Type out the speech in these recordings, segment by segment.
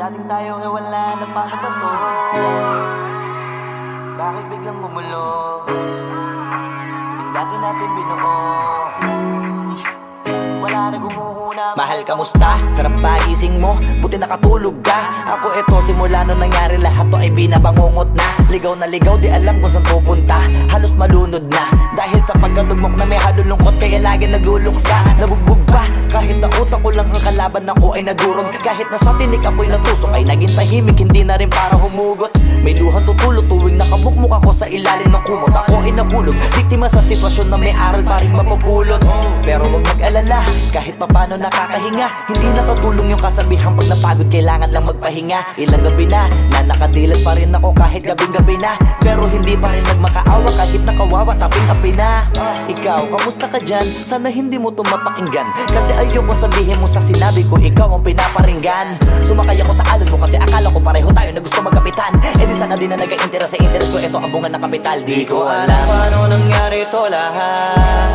dating tayo ay wala na, paano ba to? Bakit biglang gumulo? Yung dati natin binuo, wala na gumuhuna. Mahal, kamusta? Sarap ba gising mo? Buti nakatulog ka. Ako eto, simula nung nangyari lahat to ay binabangungot na. Ligaw na ligaw, di alam kung saan pupunta. Halos malunod na dahil sa pagkalugmok na may halulungkot, kaya lagi nagluluksa. Nabugbog pa kahit na utak ko lang ang kalaban, ako ay nagurog. Kahit na sa tinik ako'y natusok, ay naging tahimik, hindi na rin para humugot. May luhang tutulog tuwing nakabukmuk ako sa ilalim ng kumot. Ako ay nahulog, biktima sa sitwasyon na may aral pa rin mapupulot. Pero wag mag-alala, kahit papano nakakahinga. Hindi nakatulong yung kasabihan, pag napagod kailangan lang magpahinga. Ilang gabi na nakadilat pa rin ako kahit gabing-gabi na. Pero hindi pa rin nagmakaawa kahit nakawawa, taping-api na. Ikaw, kamusta ka dyan? Sana hindi mo to mapakinggan, kasi ayoko sabihin mo sa sinabi ko ikaw ang pinaparinggan. Sumakay ako sa alon mo kasi akala ko pareho tayo na gusto magkapitan. Eh di sana din na nag-interest sa interest ko, ito ang bunga ng kapital. Di ko alam paano nangyari to lahat.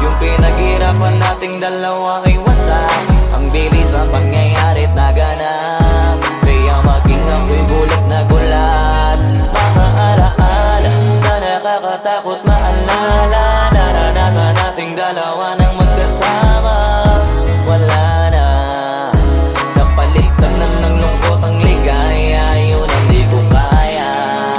Yung pinaghirapan nating dalawa ay wasak. Ang bilis ang pangyayari't naganap, kaya maging ako'y gulat na gulat. Mga alaala na nakakatakot maalala, naranasan nating dalawa nang magkasama. Wala na, napalitan na ng lungkot ang ligaya, yun ang di ko kaya.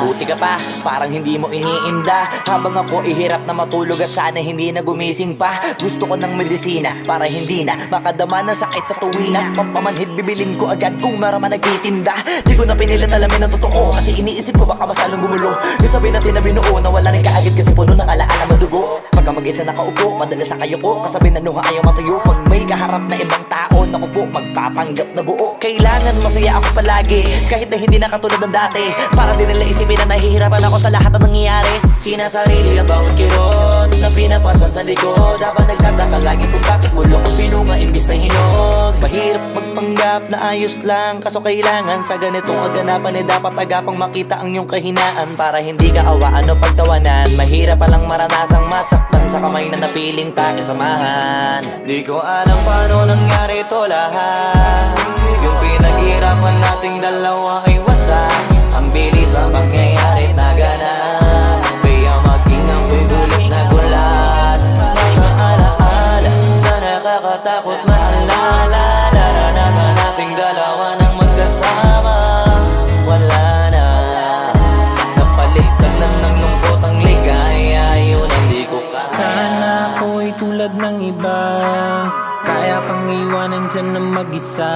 Buti ka pa, parang hindi mo iniinda, habang ako ihirap na matulog at sana hindi na gumising pa. Gusto ko ng medisina para hindi na makadama ng sakit sa tuwina. Pampamanhid bibilin ko agad kung maraman nagtitinda. Di ko na pinilit alamin ang totoo, kasi iniisip ko baka masalong gumulo. Isabi natin na binuo na wala rin kaagad, kasi puno ng alaala madugo. Pagka mag-isa nakaupo, madalas sa kayo ko, kasabi na nuha ayaw matuyo. Pag may kaharap na ibang tao, naku po, magpapanggap na buo. Kailangan masaya ako palagi, kahit na hindi na katulad ng dati. Para din nila isipin na nahihirapan ako sa lahat ng nangyayari. Sinasarili ang bawat kirot na pinapasan sa likod, habang nagtataka lagi kung bakit bulok ang pinunga imbis na hinog. Mahirap magpanggap na ayos lang, kaso kailangan sa ganitong aganapan dapat agapang makita ang iyong kahinaan, para hindi ka awaan o pagtawanan. Mahirap palang maranasang masaktan sa kamay na napiling pakisamahan. Di ko alam paano nangyari to lahat. Yung pinaghirapan nating dalawa ay wasak. Ang bilis ang pangyayari't naganap, kaya maging ako'y gulat na gulat. Mga alaala na nakakatakot maalala, naranasan nating dalawa nang magkasama. Wala na, napalitan na ng lungkot ang ligaya, yun ang di ko kaya. Sana ako'y tulad ng iba, kaya kang iwanan dyan na mag-isa.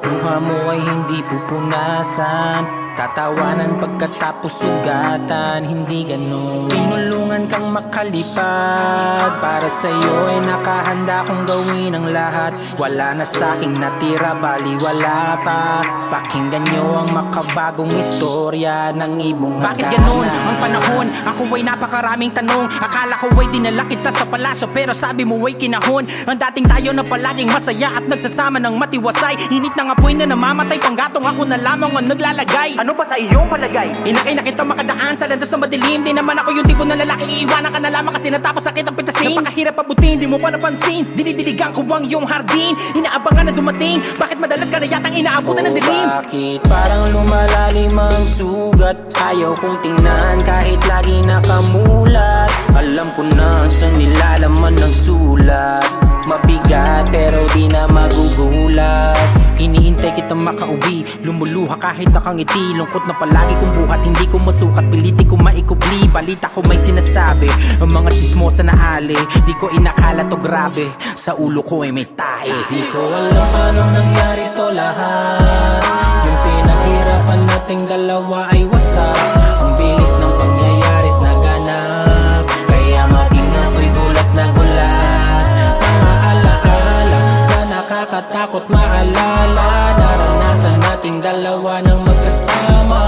Luha mo ay hindi pupunasan, tatawanan pagkatapos sugatan, hindi ganun. Tinulungan kang makalipad, para sa'yo ay nakahanda kong gawin ang lahat. Wala na sa'king natira, bali wala pa. Pakinggan nyo ang makabagong istorya ng ibong hagana. Bakit ganun ang panahon? Ako ay napakaraming tanong. Akala ko ay dinala kita sa palasyo, pero sabi mo ay kinahon. Ang dating tayo na palaging masaya at nagsasama ng matiwasay. Init ng apoy na namamatay, panggatong ako na lamang ang naglalagay. Ano ba sa iyong palagay? Inakay na kita makadaan sa landas na madilim. Di naman ako yung tipo ng lalaking iiwanan ka na lamang kasi natapos sakit ang pitasin. Napakahirap abutin, di mo pa napansin. Dinidiligan ko ang iyong hardin, inaabangan na dumating. Bakit madalas ka na yatang inaabutan ng dilim? Bakit parang lumalalim ang sugat? Ayaw kong tingnan kahit lagi nakamulat. Alam ko na sa nilalaman ng sulat. Mabigat pero di na magugulat. Inihintay kitang makauwi, lumuluha kahit nakangiti. Lungkot na palagi kong buhat, hindi ko masukat, piliti ko maikubli. Balita ko may sinasabi, ang mga chismosa na ali. Di ko inakala to grabe, sa ulo ko ay may tae. Di ko alam paano nangyari to lahat. Yung pinaghirapan nating dalawa ay wasak. Ang bilis ng pangyayari't naganap, kaya maging ako'y gulat na gulat. Mga alaala na nakakatakot maalala, naranasan nating dalawa nang magkasama.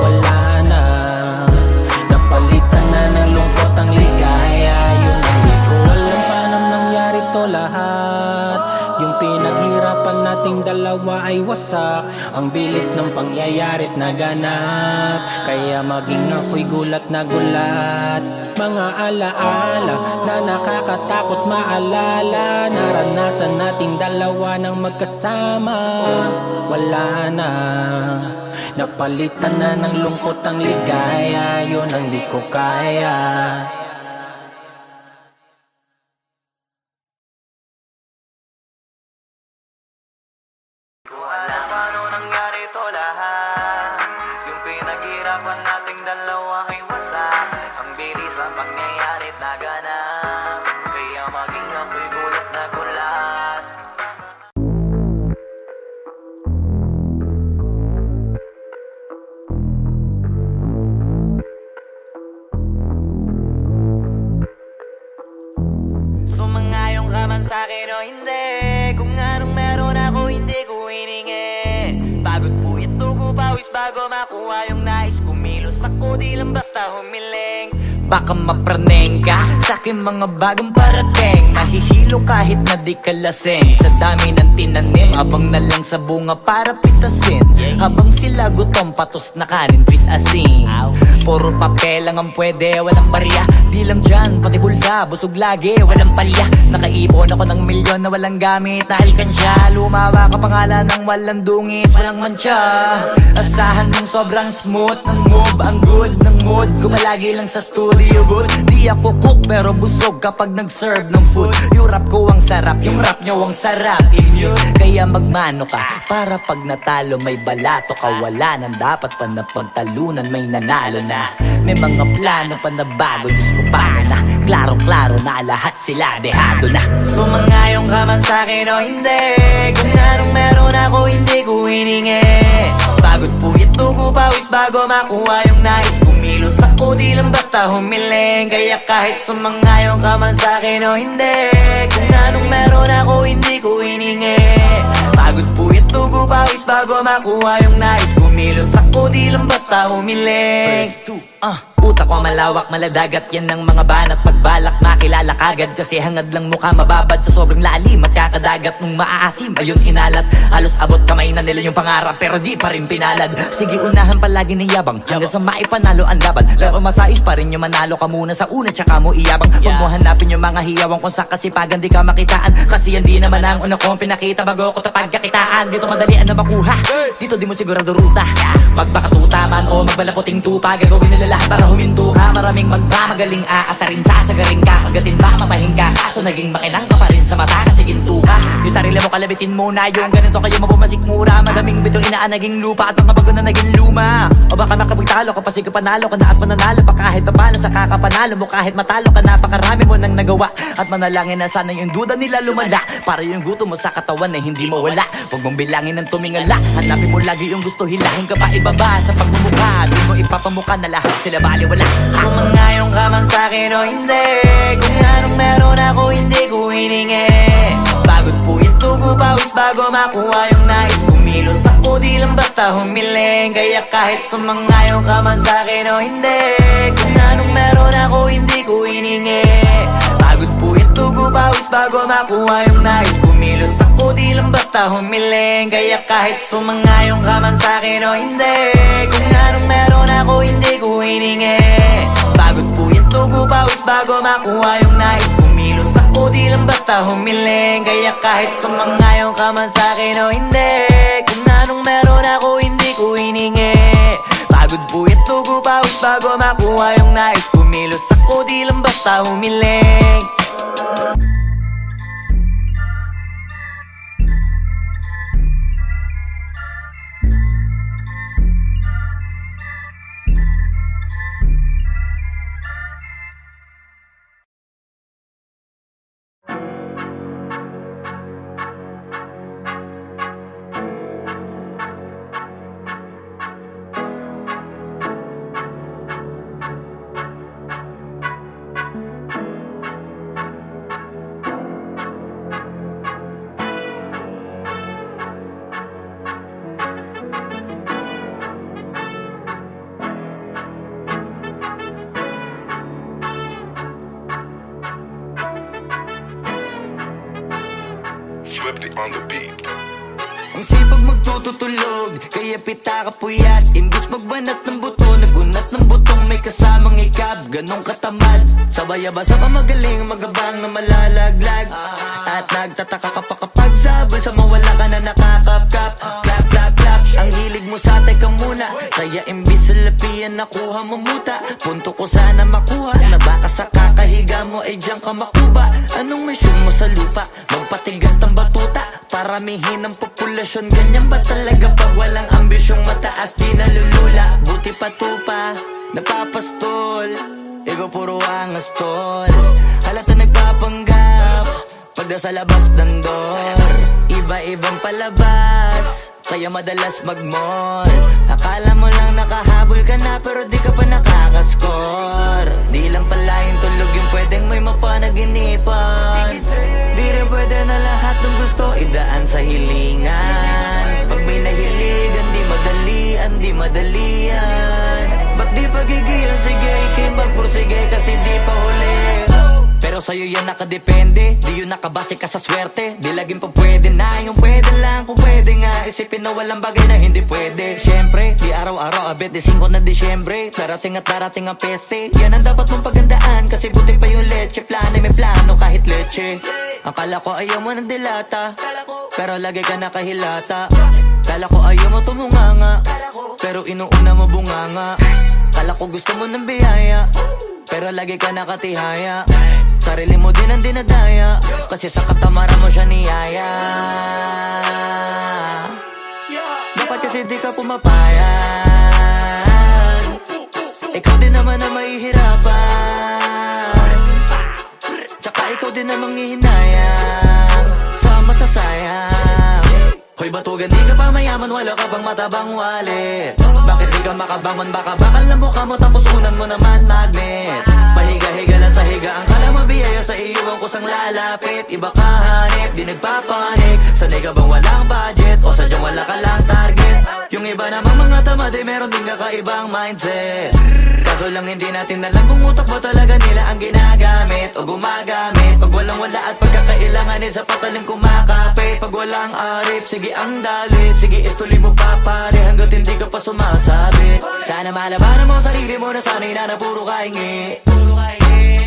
Wala na, napalitan na ng lungkot ang ligaya, yun ang di ko alam paano nangyari to lahat. Yung pinaghirapan natin nating dalawa ay wasak. Ang bilis ng pangyayari't naganap, kaya maging ako'y gulat na gulat. Mga alaala na nakakatakot maalala, naranasan nating dalawa ng magkasama. Wala na, napalitan na ng lungkot ang ligaya, yun ang di ko kaya. Ko alam paano nangyari to lahat. Yung pinaghirapan nating dalawa ay wasak. Ang bilis ang pangyayari't naganap, kaya maging ako'y gulat na gulat. Sumangayong ka man sa'kin o hindi, kung anong meron ako hindi ko hiningi. Pagod po ito ko pawis bago makuha yung nais. Kumilos ako di lang basta humiling. Baka mapraneng ka sa'kin mga bagong parating. Mahihilo kahit na di ka lasing. Sa dami ng tinanim, abang na lang sa bunga para pitasin. Habang sila gutom, patos na kanin, pitasin. Puro papel lang ang pwede, walang barya. Di lang dyan, pati bulsa, busog lagi, walang palya. Nakaipon ako ng milyon na walang gamit na alkansya. Lumawa ka pangalan ng walang dungis, walang mancha. Asahan mong sobrang smooth ng move, ang good ng mood. Gumalagi lang sa studio good. Di ako cook pero busog kapag nag-serve ng food. Yung rap ko ang sarap, yung rap nyo ang sarap. Immune, kaya magmano ka para pag natalo may balato ka. Wala nang dapat pa na pagtalunan, may nanalo na. May mga plano pa na bago, Diyos ko paano na. Klarong-klaro na lahat sila dehado na. Sumangayong ka man sa'kin o hindi, kung anong meron ako hindi ko hiningi. Pagod po ito ko pawis bago makuha yung nais. Kumilos ako di lang basta humiling, kaya kahit sumangayong ka man sa'kin o hindi, kung anong meron ako hindi ko hiningi. Pagod po ito ko pawis bago makuha yung nais. Kumilos ako di lang basta humiling. Utak ko malawak, maladagat yan ng mga banat. Pagbalak makilala kagad, kasi hangad lang mukha mababad sa sobrang lalim at kakadagat nung maaasim. Ayun inalat, halos abot kamay na nila yung pangarap pero di pa rin pinalad. Sige unahan palagi ng yabang hanggang sa maipanalo ang laban. Pero masais pa rin yung manalo ka muna sa una tsaka mo iyabang. Huwag mo hanapin yung mga hiyawang kung sa kasipagan di ka makitaan, kasi yan di naman ang una kong pinakita bago ko tapagkakitaan. Dito madalian na makuha, dito di mo sigurado ruta. Magbakatuta man o magbalaputing tupa, gagawin nila lahat para huminto ka. Maraming magmamagaling aasarin, sasagaring ka, kagatin ba mapahing ka. Kaso naging makinang ka pa rin sa mata kasi ginto ka. Yung sarili mo kalabitin muna, yung ganun so kayo mapumasik mura. Madaming bito inaan naging lupa at mga bago na naging luma. O baka makapagtalo ka pa sige panalo ka na at mananalo pa kahit papano sa kakapanalo mo. Kahit matalo ka napakarami mo nang nagawa at manalangin na sana yung duda nila lumala, para yung gutom mo sa katawan na hindi mo wala. Huwag mong bilangin ng tumingala, hanapin mo lagi yung gusto, hilahin ka pa ibaba sa pagmumukha. Di mo ipapamuka na lahat sila baliwala. Sumangayong ka man sa'kin o hindi, kung anong meron ako hindi ko hiningi. Pagod po ito ko pawis bago makuha yung nais. Kumilos ako di lang basta humiling, kaya kahit sumangayong ka man sa'kin o hindi, kung anong meron ako hindi ko hiningi. Pagod po ito ko pawis bago makuha yung nais. Kumilos ako di lang basta humiling, kaya kahit sumangayong ka man sa'kin o hindi, kung anong meron ako hindi ko hiningi. Pagod po ito ko pawis bago makuha yung nais. Kumilos ako di lang basta humiling, kaya kahit sumangayong ka man sa'kin o hindi, kung anong meron ako hindi ko hiningi. Pagod po ito ko pawis bago makuha yung nais. Kumilos ako di lang basta humiling. Swifty on the beat. Ang sipag magtututulog, kaya pita ka puyat. Imbis magbanat ng buto, nagunat ng butong may kasamang ikab. Ganong katamad, sabay-abasa ka magaling, magabang na malalaglag. At nagtataka ka pa kapag sabay sa mawala ka na nakakapkap. Clap, clap, clap, ang hilig mo sa atay ka muna. Kaya imbis sa lapian nakuha mo muta. Punto ko sana makuha, na baka sa kakahiga mo ay diyan ka makuba. Anong mission mo sa lupa? Magpatigas ng batuta, paramihin ang populasyon. Ganyan ba talaga pag walang ambisyong mataas? Di nalulula, buti patupa, napapastol. Ikaw puro angas tol, halata nagpapanggap pagda sa labas ng door. Iba-ibang palabas, kaya madalas mag-mall. Akala mo lang nakahabol ka na, pero di ka pa nakakascore. Di lang pala yung tulog yung pwedeng may mapanaginipan. Di rin pwede na lahat ng gusto idaan sa hilingan. Pag may nahiligan, di madalian, di madalian. Ba't di pagigil? Sige, ikay magpursige kasi di pa huli. Pero sa'yo yan nakadepende, di yun nakabase ka sa swerte. Di laging pa pwede na, yung pwede lang kung pwede nga. Isipin na walang bagay na hindi pwede. Siyempre, di araw-araw, 25 na Disyembre. Darating at darating ang peste, yan ang dapat mong pagandaan. Kasi buti pa yung leche, plano may plano kahit leche. Akala ko ayaw mo ng dilata, pero lagi ka nakahilata. Kala ko ayaw mo tumunganga, pero inuuna mo bunganga. Kala ko gusto mo ng biyaya, pero lagi ka nakatihaya. Sarili mo din ang dinadaya, kasi sa katamaran mo siya niyaya. Dapat kasi di ka pumapayag, ikaw din naman na mahihirapan. Tsaka ikaw din na manghihinayang sa masasayang. Hoy batugan, di ka pa mayaman, wala ka pang matabang wallet. Bakit di ka makabangon? Baka bakal na mukha mo tapos unan mo naman magnet. Pahiga-higa lang sa higa, ang kala mabiyaya sa iyo ang kusang lalapit. Iba ka hanip, di nagpapanik. Sanay ka bang walang budget o sadyang wala ka lang target? Yung iba namang mga tamad ay meron din kakaibang mindset. Kaso lang hindi natin alam kung utak ba talaga nila ang ginagamit o gumagamit. Pag walang wala at pagkakailanganin sa patalim kumakapit. Pag walang arip, sige ang dali, sige ituloy mo pa pare hanggat hindi ka pa sumasabi. Sana malabanan mo sarili mo na sanay na puro kahingi.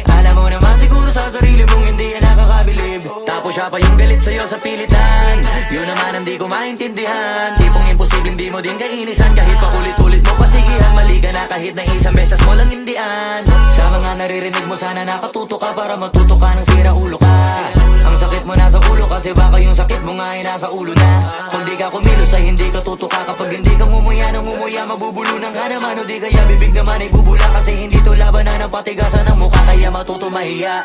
Alam mo naman siguro sa sarili mong hindi yan nakakabilib. Tapos siya pa yung galit sa'yo sa pilitan. Yun naman ang di ko maintindihan. Tipong imposible hindi mo din kainisan. Kahit pa ulit-ulit mo pasigihan, mali ka na kahit na isang beses mo lang hindian. Sa mga naririnig mo sana nakatuto ka para matuto ka ng sira ulo ka. Ang sakit mo nasa ulo kasi baka yung sakit mo nga ay nasa ulo na. Kung di ka kumilos ay hindi ka tutuka. Kapag hindi ka ngumuya ng ngumuya, mabubulunan ka naman. O di kaya bibig naman ay bubula, kasi hindi to labanan ng patigasan ng mukha, kaya matuto mahiya.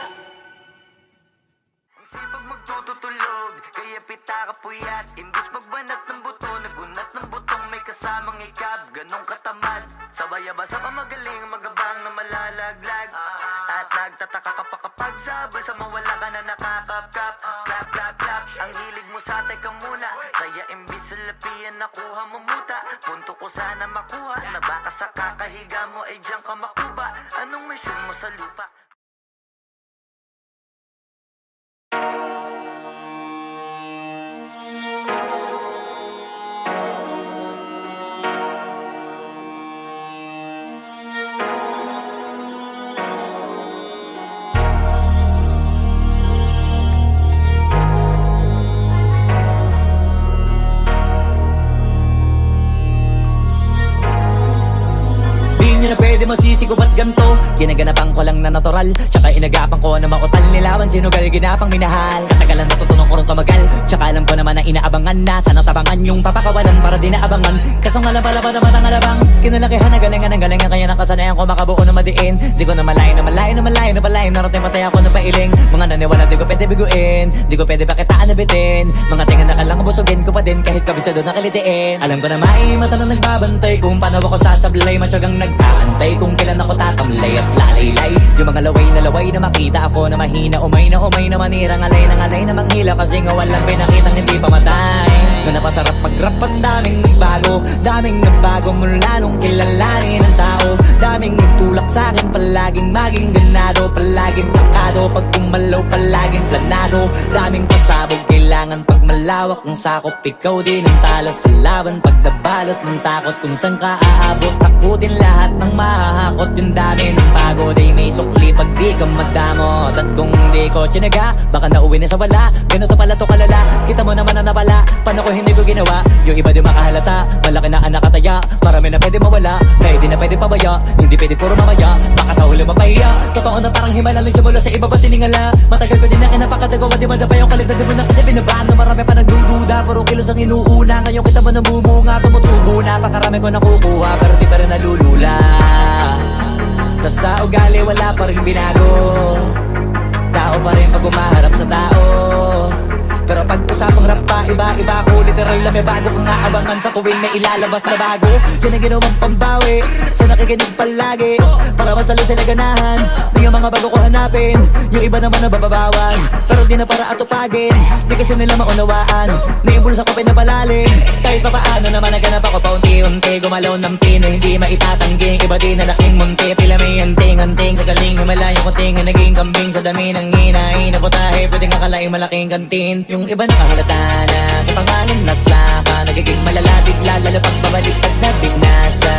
Ang sipag magtututulog, kaya pita ka puyat. Imbis magbanat ng buto, nagunat ng butong may kasamang ikab. Ganong katamad, sabay-abasa ka magaling, magabang na malalaglag. At nagtataka ka pa kapag sabay sa mawala ka na nakakapkap. Clap, clap, clap, ang hilig mo sa atay ka muna. Kaya imbis sa lapian nakuha mo muta. Punto ko sana makuha, na baka sa kakahiga mo ay diyan ka makuba. Anong mission mo sa lupa? Hindi na pwede masisigo ba't ganto? Ginaganapan ko lang na natural, tsaka inagapan ko na mautal nilawan. Sinugal ginapang minahal, katagalan natutunan ko rin tumagal. Tsaka alam ko naman na inaabangan na sana tabangan yung papakawalan para di naabangan. Kaso nga lang pala ba naman ang alabang kinalakihan na galingan ng galingan, kaya nakasanayan ko makabuo na madiin. Di ko na malayo na malayo na malayo na palayo, narating patay ako na pailing. Mga naniwala di ko pwede biguin, di ko pwede pakitaan na bitin. Mga tinga na kalang busugin ko pa din kahit kabisado na kalitiin. Alam ko na may mata na nagbabantay kung paano ako sasablay. Matyagang nag-aantay kung kailan ako tatamlay at lalaylay. Yung mga laway na makita ako na mahina, umay na manirang alay ng alay na manghila. Kasi nga walang pinakitang hindi pamatay. Na napasarap pag nag-rap ang daming nagbago. Daming nagbago mula nung kilalanin ng tao. Daming nagtulak sa'kin, palaging maging ganado. Palaging plakado, pag kumalaw palaging planado. Daming pasabog, kailangan pag malawak ang sakop. Ikaw din ang talo sa laban, pag nabalot ng takot. Kung saan ka aabot, takutin lahat ng mahahakot. Yung dami ng pagod ay may sukli pag di ka madamot. At kung hindi ko tsinaga, baka nauwi na sa wala. Ganito pala to kalala, kita mo naman na napala. Paano ko hindi ko ginawa, yung iba di makahalata. Malaki na ang nakataya, marami na pwede mawala. Kaya di na pwede pabaya, hindi pwede puro mamaya. Baka sa huli mapahiya, totoo na parang himala lang mula sa iba ba tiningala. Matagal ko din na kinapakatagawa, di madapa yung kalidad. Di mo na kita binabahan na marami pa nagdududa. Puro kilos ang inuuna, ngayon kita mo namumunga. Tumutubo na, pakarami ko nakukuha, pero di pa rin nalulula. Tas sa ugali wala pa rin binago. Tao pa rin pag umaharap sa tao. Pero pag usapang rap pa, iba-iba ko. Literal na may bago kong naabangan sa tuwing may ilalabas na bago. Yan ang ginawang pambawi sa nakikinig palagi, para mas lalo sila ganahan. Di yung mga bago ko hanapin, yung iba naman nabababawan. Pero di na para atupagin, di kasi nila maunawaan. Naimbulsa ko pinapalalim, kahit pa paano naman naganap ako paunti-unti. Gumalaw ng pino, hindi maitatanggi. Iba din na laking munti, pila may anting-anting. Sa galing himalayang kunting na naging kambing. Sa dami ng hinahin na putahe, pwedeng akalaing malaking kantin. Yung iba nakahalata na sa pangalan at laka. Nagiging malala bigla, lalo pag babaliktad na bignasa.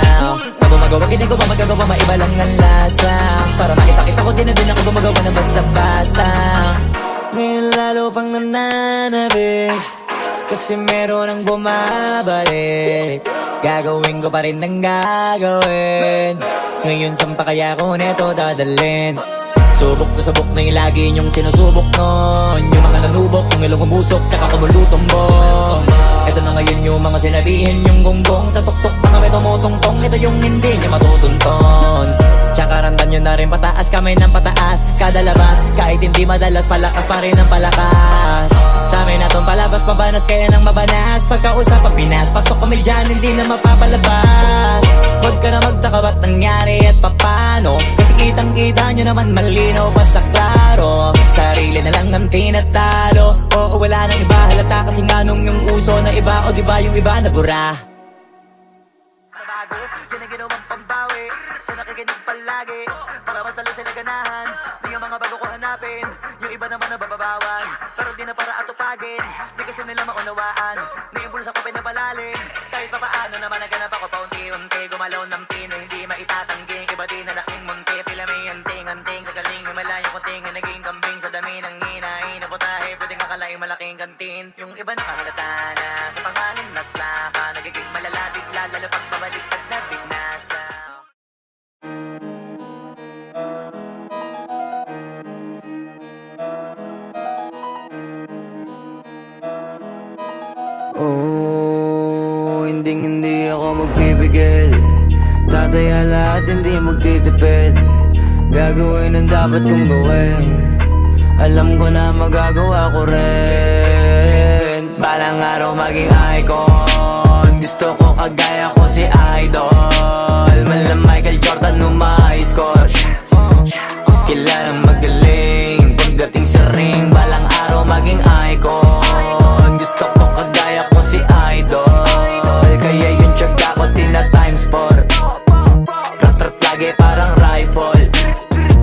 Pag gumagawa, ginagawa, magagawa, maiba lang ang lasa. Para maipakita ko din na din ako gumagawa ng basta-basta. Ngayon lalo pang nananabik, kasi meron ang bumabalik. Gagawin ko pa rin ang gagawin. Ngayon saan pa kaya ko neto dadalhin? Subok to sabok na yung lagi niyong sinusubok nun. Yung mga nanubok, yung ilong umusok, tsaka kumulutong bong. Ito na ngayon yung mga sinabihin yung gonggong. Sa tuktok na kami tumutungtong, ito yung hindi niya matutunton. Tsaka randan nyo na rin pataas, kamay ng pataas. Kada labas, kahit hindi madalas, palakas pa rin ang palakas. Sa amin na tong palabas, mabanas kaya nang mabanas. Pagkausap ang Pinas, pasok kami dyan, hindi na mapapalabas. Huwag ka na magtaka ba't nangyari at papano, kasi kitang-kita nyo naman malinaw pa sa klaro. Sarili na lang ang tinatalo, oo wala nang iba halata. Kasi nga nung yung uso na iba, o diba yung iba na bura. Nabago, yan ang ginawang pambawi sa nakikinig palagi, para mas lalo sila ganahan. Di yung mga bago ko hanapin, yung iba naman nabababawan. Pero di na para atupagin, di kasi nila maunawaan. Naimbulsa ko pinapalalim, kahit pa paano naman naganap ako paunti-unti. Gumalaw ng pino, hindi maitatanggi. Iba din na laking munti, pila may anting-anting. Sa galing himalayang kunting na naging kambing. Sa dami ng hinahin na putahe, pwedeng akalaing malaking kantin. Yung iba nakahalata na sa pangalan at laka. Nagiging malala bigla, lalo pag babaliktad na bignasa. Oh, hindi ako magpipigil. Tataya lahat, hindi magtitipid. Gagawin ang dapat kong gawin. Alam ko na magagawa ko rin. Balang araw maging icon. Gusto ko kagaya ko si Idol. Mala Michael Jordan score. Kilalang magaling pagdating sa ring. Balang araw maging icon. Gusto ko kagaya ko si Idol. Kaya yung tiyaga ko tina times 4. Rat-rat lagi parang rifle.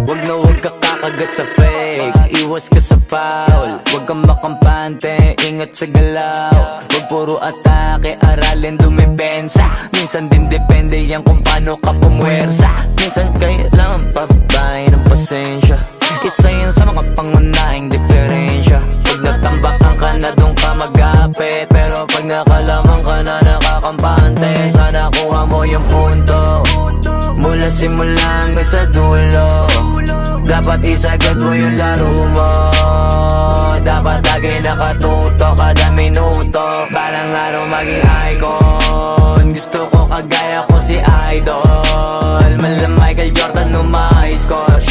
Wag na wag ka kakagat sa fake. Iwas ka sa foul. Wag kang makampante, ingat sa galaw. Wag puro atake, aralin dumipensa. Minsan din depende yan kung paano ka pumwersa. Minsan kailangan pabay ng pasensya. Isa yan sa mga pangunahing diferensya. Pag natambakan ka na doon ka magapit, pero pag nakalaman ka na nakakampante, sana kuha mo yung punto. Mula simula hanggang sa dulo, dapat isagad mo yung laro mo. Dapat lagi nakatuto kada minuto. Balang araw maging icon. Gusto ko kagaya ko si Idol. Mala Michael Jordan no my score.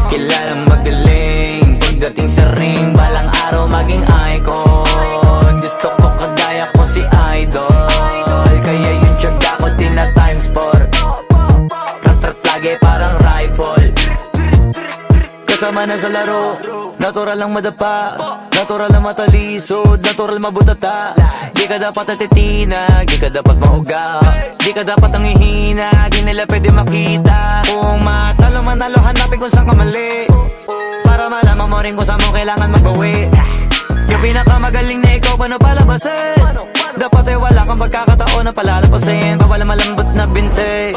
Kilalang magaling pagdating sa ring. Balang araw maging icon. Gusto ko kagaya ko si Idol. Kaya yung tiyaga ko tina times 4. Rat-rat lagi parang rifle. Kasama na sa laro, natural lang madapa. natural na matalisod, natural mabutata. Di ka dapat atitinag, di ka dapat mauga. Di ka dapat ang ihina, di nila pwede makita. Kung matalo manalo, hanapin kung saan ka mali, para malaman mo rin kung saan mo kailangan magbawi. Yung pinakamagaling na ikaw, paano palabasin? Dapat ay wala kang pagkakataon na palalapasin. Bawal malambot na binte,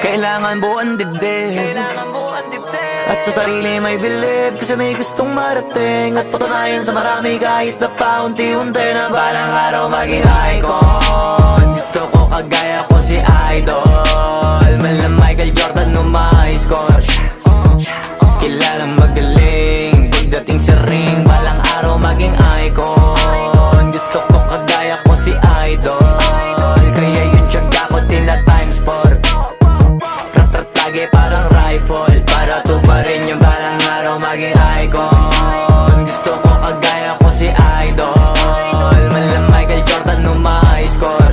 kailangan buuan dibdib. At sa sarili may bilib, kasi may gustong marating. At patunayan sa marami kahit na paunti-unti, na balang araw maging icon. Gusto ko kagaya ko si Idol, mala Michael Jordan no my score. Kilalang magaling, pagdating sa ring, balang araw maging icon. Gusto ko kagaya ko si Idol, kaya yung tiyaga ko tina-times 4. Ratratage parang rifle, para tuparin yung balang araw maging icon. Gusto ko kagaya ko si Idol, mala Michael Jordan no my score.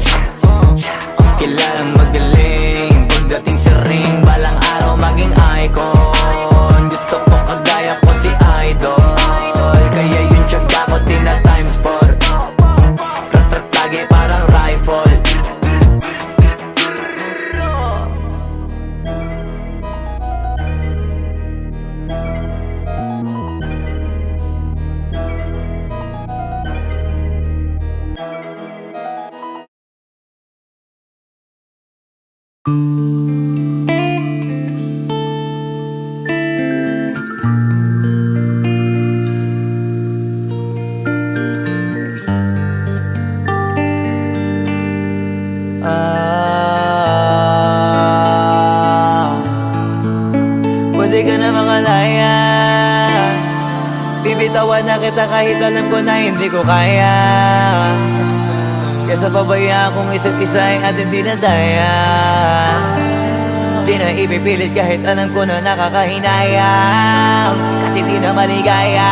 Kilalang magaling, pagdating sa ring, balang araw maging icon. Gusto ko kagaya ko si Idol, kaya yung tiyaga ko tina-times 4. Ratratage parang rifle. Pwede ka na mangalaya, bibitawan na kita kahit alam ko na hindi ko kaya. Kesa pabayaan kung isa't isa ay ating dinadaya. Di na ipipilit kahit alam ko na nakakahinayang, kasi di na maligaya.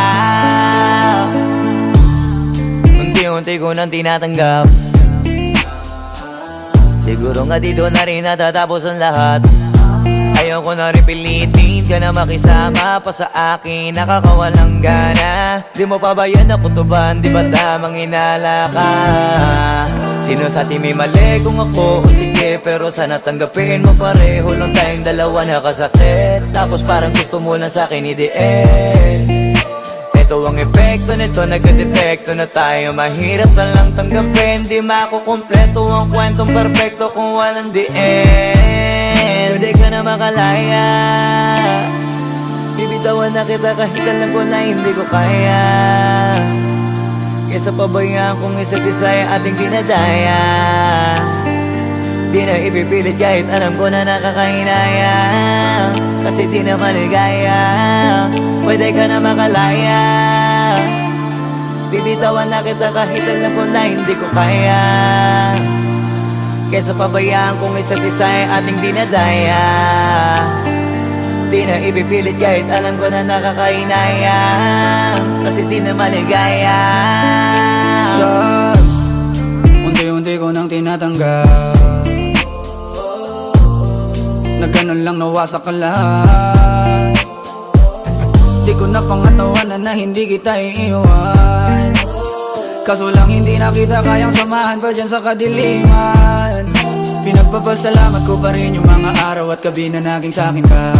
Unti-unti ko nang tinatanggap, siguro nga dito na rin natatapos ang lahat. Ayaw ko na rin pilitin ka na makisama pa sa akin, nakakawalang gana. Di mo pa ba yan nakutuban, di ba tamang inala ka? Sino sa atin may mali, kung ako o sige, pero sana tanggapin mo pareho lang tayong dalawa nakasakit. Tapos parang gusto mo lang sa akin i-end. Ito ang epekto nito, nagka-depekto na tayo. Mahirap na lang tanggapin, di makukumpleto ang kwentong perfecto kung walang the end. Pwede ka na makalaya, bibitawan na kita kahit alam ko na hindi ko kaya. Kesa pabayaan kung isa't isa ay ating dinadaya. Di na ipipilit kahit alam ko na nakakahinaya, kasi di na maligaya. Pwede ka na makalaya, bibitawan na kita kahit alam ko na hindi ko kaya. Kesa pabayaan kung isa't isa ay ating dinadaya. Di na ipipilit kahit alam ko na nakakahinaya, kasi di na maligaya. Shots, unti-unti ko nang tinatanggap, na ganun lang nawasak ka lahat. Di ko na pangatawanan na hindi kita iiwan, kaso lang hindi na kita kayang samahan pa dyan sa kadiliman. Pinagpapasalamat ko pa rin yung mga araw at gabi na naging sa'kin ka.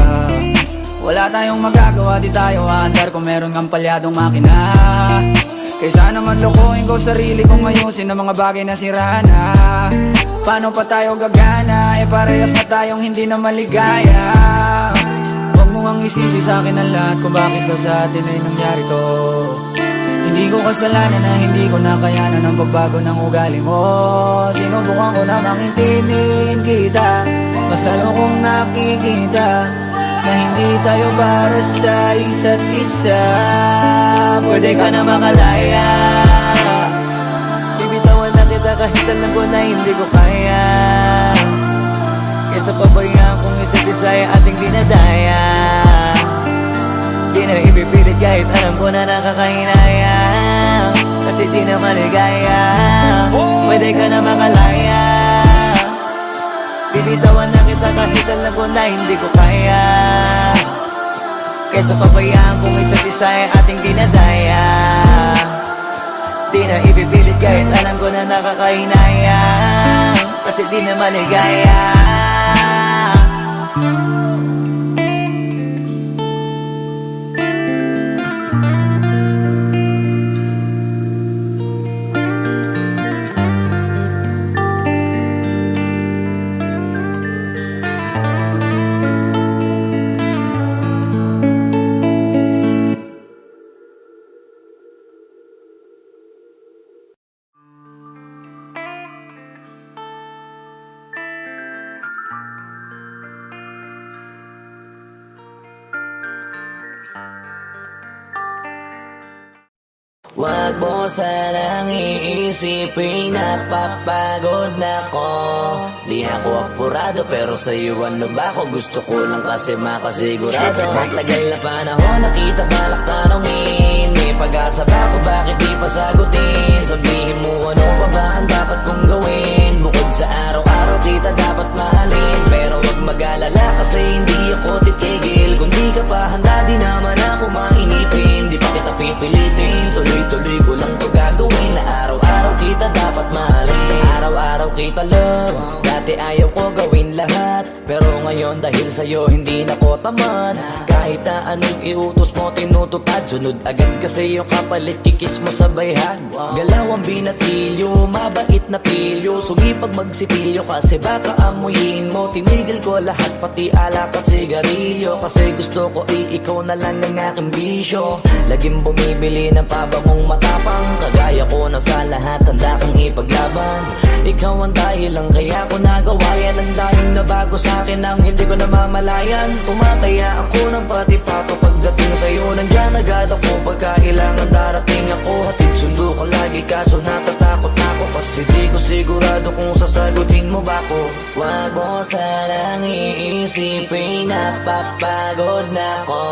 Wala tayong magagawa, di tayo aandar kung meron kang palyadong makina. Kaysa naman lokohin ko sarili kong ayusin ang mga bagay na sira na. Paano pa tayo gagana, parehas na tayong hindi na maligaya. Huwag mo ang isisi sa'kin ang lahat kung bakit ba sa atin ay nangyari to. Hindi ko kasalanan na hindi ko nakayanan ang pagbago ng ugali mo. Sinubukan ko na makintindihin kita, mas lalo kong nakikita na hindi tayo para sa isa't isa. Pwede ka na makalaya, bibitawan na kita kahit alam ko na hindi ko kaya. Kesa pabayaan kung isa't isa ay ating dinadaya. Di na ipipilit kahit alam ko na nakakahinaya, kasi di na maligaya. Pwede ka na makalaya, bibitawan na kita kahit alam ko na hindi ko kaya. Kesa pabayaan kung isa't isa ay ating dinadaya. Di na ipipilit kahit alam ko na nakakahinayang, kasi di na maligaya. Wag mo sanang iisipin napapagod na ko. Di ako apurado pero sa'yo ano ba ako? Gusto ko lang kasi makasigurado. Matagal na panahon nakita balak tanongin, may pag-asa ba ako bakit di pa sagutin? Sabihin mo ano pa ba ang dapat kong gawin? Bukod sa araw-araw kita dapat mahalin, pero wag mag-alala kasi hindi ako titigil. Kung di ka pa handa di naman ako mainipin. Di pa kita pipilitin, tuloy-tuloy ko lang to gagawin. Na araw-araw kita dapat mahalin, araw-araw kita love. Dati ayaw ko gawin lahat, pero ngayon dahil sa'yo hindi na ko tamad. Kahit na anong iutos mo tinutupad, sunod agad kasi yung kapalit kikis mo sa bayhag. Galaw ang binatilyo, mabait na pilyo, sumipag magsipilyo kasi baka amuyin mo. Tinigil ko lahat pati alak at sigarilyo, kasi gusto ko ikaw na lang ang aking bisyo. Laging bumibili ng pabangong matapang, kagaya ko na sa lahat handa kang ipaglaban. Ikaw ang dahilan kaya ko nagawa yan, ang daming nabago sa'kin ang hindi ko namamalayan. Tumataya ako ng pati-pato pagdating sa'yo, nandiyan agad ako pagkailangan darating ako. Hatid sundo ko lagi kaso natatakot ako, kasi di ko sigurado kung sasagutin mo ba ko. Wag mo sanang iisipin napapagod na ko.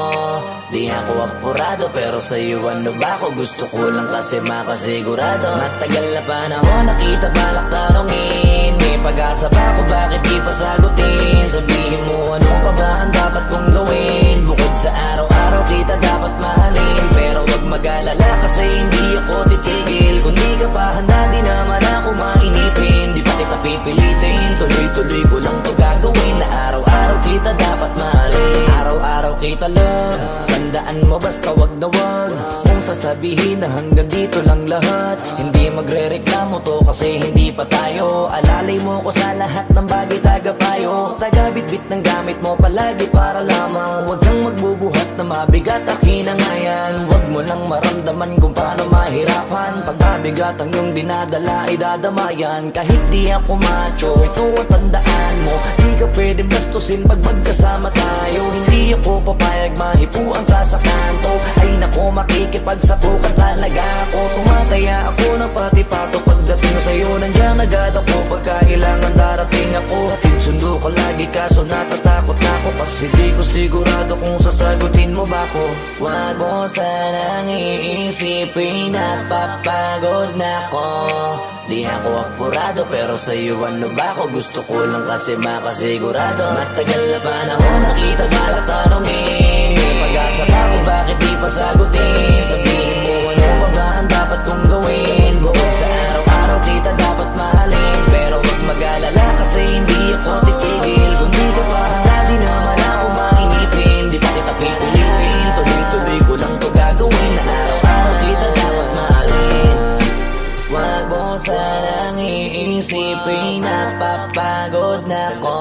Di ako apurado pero sa'yo ano ba ako? Gusto ko lang kasi makasigurado. Matagal na panahon nakita balak tanongin, may pag-asa ba ako bakit di pa sagutin? Sabihin mo ano pa ba ang dapat kong gawin? Bukod sa araw-araw kita dapat mahalin, pero wag mag-alala kasi hindi ako titigil. Kung di ka pa handa di naman ako mainipin. Di pa kita pipilitin, tuloy-tuloy ko lang to gagawin. Na araw-araw kita dapat mahalin, araw-araw kita love. Tandaan mo basta wag na wag kung sasabihin na hanggang dito lang lahat. Hindi magre-reklamo to kasi hindi pa tayo. Alalay mo ko sa lahat ng bagay tagapayo. Tagabitbit ng gamit mo palagi para lamang. Huwag kang magbubuhat na mabigat akin ang ayan. Huwag mo lang maramdaman kung paano mahirapan. Pag mabigat ang iyong dinadala ay dadamayan. Kahit di ako macho, ito ang tandaan mo. Di ka pwedeng bastusin pag magkasama tayo. Hindi ako papayag mahipuan ka sa kanto. Ay nako makikipagsapukan talaga ako. Tumataya ako ng pati-pato pagdating sa'yo, nandiyan agad ako pagkailangan darating ako. Hatid sundo ko lagi kaso natatakot na ako, kasi di ko sigurado kung sasagutin mo ba ko. Wag mo sanang iisipin napapagod na ko. Di ako apurado pero sa'yo ano ba ako? Gusto ko lang kasi makasigurado. Matagal na panahon nakita balak tanongin, may pag-asa ba ako bakit di pa sagutin? Sabihin mo ano pa ba ang dapat kong gawin? Bukod sa araw-araw kita dapat mahalin, pero wag mag-alala kasi hindi ako titigil. Kung di ka pa handa di naman ako mainipin. Di pa kita pipilitin, tuloy-tuloy ko lang to gagawin. Na araw-araw kita dapat mahalin. Wag mo sanang iisipin napapagod na ko.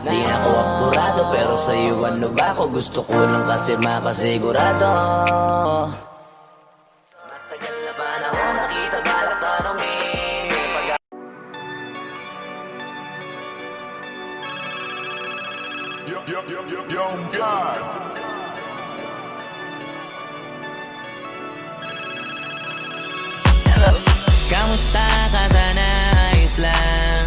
Di ako apurado pero sa'yo ano ba ako? Gusto ko lang kasi makasigurado. Matagal na panahon nakita balak tanongin, may pag- Yo, God. Kamusta ka sana? Ayos lang.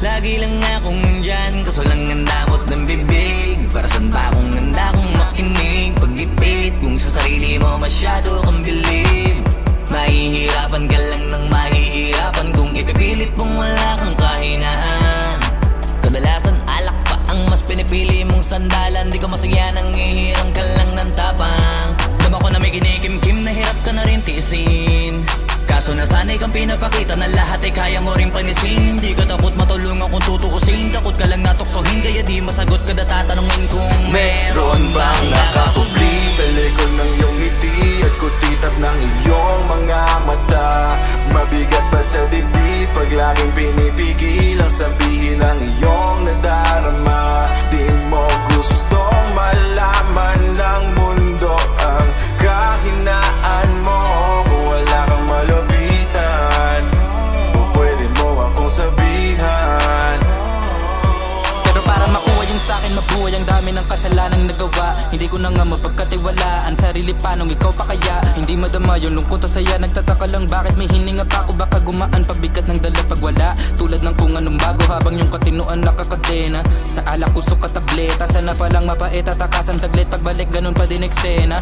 Lagi lang akong nandyan, kaso lang ang damot ng bibig. Para saan ba akong handa kong makinig? Pag-ipit kung sa sarili mo masyado kang bilib. Mahihirapan ka lang ng mahihirapan kung ipipilit mong wala kang kahinaan. Kadalasan alak pa ang mas pinipili mong sandalan. Di ko masaya nang ihirang ka lang ng tap lahat ay kaya mo rin panisin. Hindi ka takot matulungan kung tutuusin. Takot ka lang natuksohin, kaya di masagot kada tatanungin kung meron bang nakakubli sa likod ng iyong ngiti at kutitap ng iyong mga mata. Mabigat pa sa dibdib pag laging pinipigil ang sabihin ng iyong nadarama. Di mo gustong malaman ng mundo ang kahinaan mo. Kung wala kang malapitan, o pwede mo akong sabihan. Pero para makuha yung sa'kin, mabuhay ang dami ng kasalanang nagawa. Hindi ko na nga mapagkatiwalaan sarili pa nung ikaw pa kaya. Hindi madama yung lungkot at saya. Nagtataka lang bakit may hininga pa ako. Baka gumaan pabigat ng dala pag wala. Tulad ng kung anong bago habang yung katinuan nakakadena. Sa alak kusok at tableta. Sana palang mapait at takasan saglit. Pagbalik ganun pa din eksena.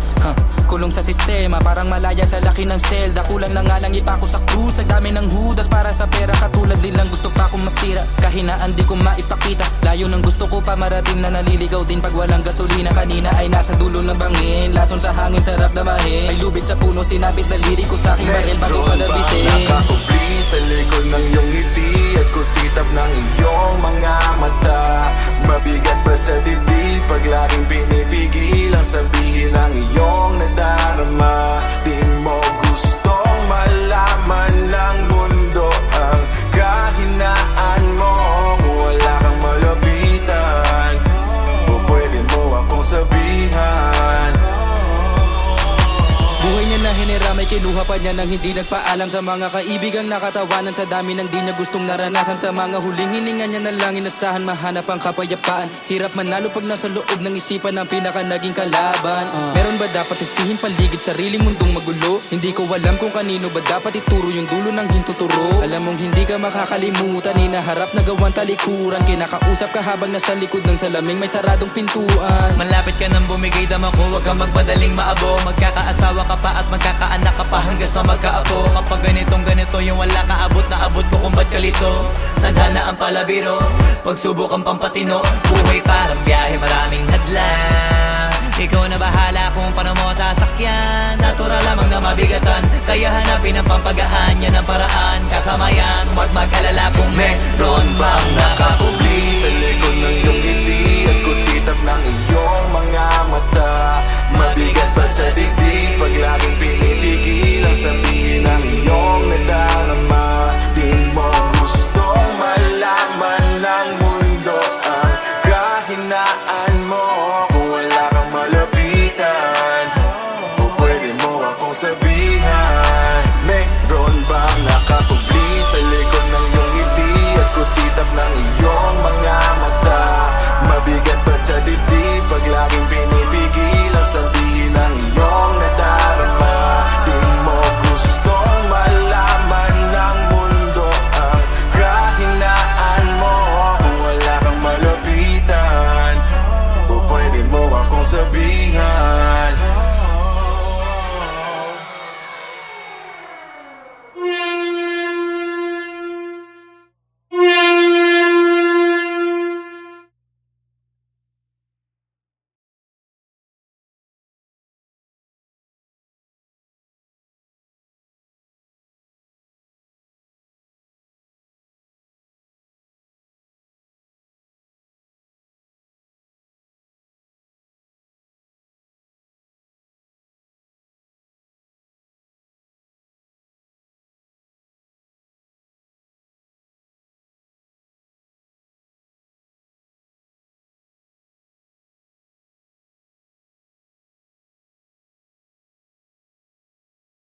Kulong sa sistema, parang malaya sa laki ng selda. Kulang na nga lang ipako sa krus. Ang dami ng hudas para sa pera. Katulad nilang gusto pa akong masira. Kahinaan di ko maipakita. Layo ng gusto ko pa marating na naliligaw din pag walang gasolina. Kanina ay nasa dulo ng bangin. Lason sa hangin, sarap damahin. May lubid sa puno, sinapit daliri ko sa aking baril bago ko nabitin. Nakakubli sa likod ng iyong ngiti at kutitap ng iyong mga mata. Mabigat pa sa dibdib pag laging pinipigil ang sabihin ng iyong nadarama. Di mo gustong malaman ng mundo ang kahinaan mo. Kung wala kang malapitan, o pwede mo akong sabihan. Buhay niya na hinira, may kinuha pa niya nang hindi nagpaalam sa mga kaibigang nakatawanan. Sa dami ng di niya gustong naranasan. Sa mga huling hininga niya na lang inasahan mahanap ang kapayapaan. Hirap manalo pag nasa loob ng isipan ng pinaka naging kalaban. Meron ba dapat sisihin paligid sariling mundong magulo? Hindi ko alam kung kanino ba dapat ituro yung dulo ng hintuturo. Alam mong hindi ka makakalimutan, hinaharap na gawang talikuran. Kinakausap ka habang nasa likod ng salaming may saradong pintuan. Malapit ka nang bumigay dama ko, huwag kang magmadaling maabo. Magkakaasawa ka pa at magkakaanak ka pa hanggang sa magkaapo. Kapag ganito yung wala ka abot na abot ko kung ba't kalito. Tadhana ang palabiro, pagsubok ang pampatino. Buhay parang biyahe, maraming hadlang. Ikaw na bahala kung paano mo sasakyan. Natural lamang na mabigatan, kaya hanapin ang pampagaan. Yan ang paraan, kasama yan. Huwag mag-alala kung meron bang nakakubli sa likod ng iyong ngiti at kutitap ng iyong mga mata. Mabigat pa sa dibdib pag laging pinipigil ang sabihin ng iyong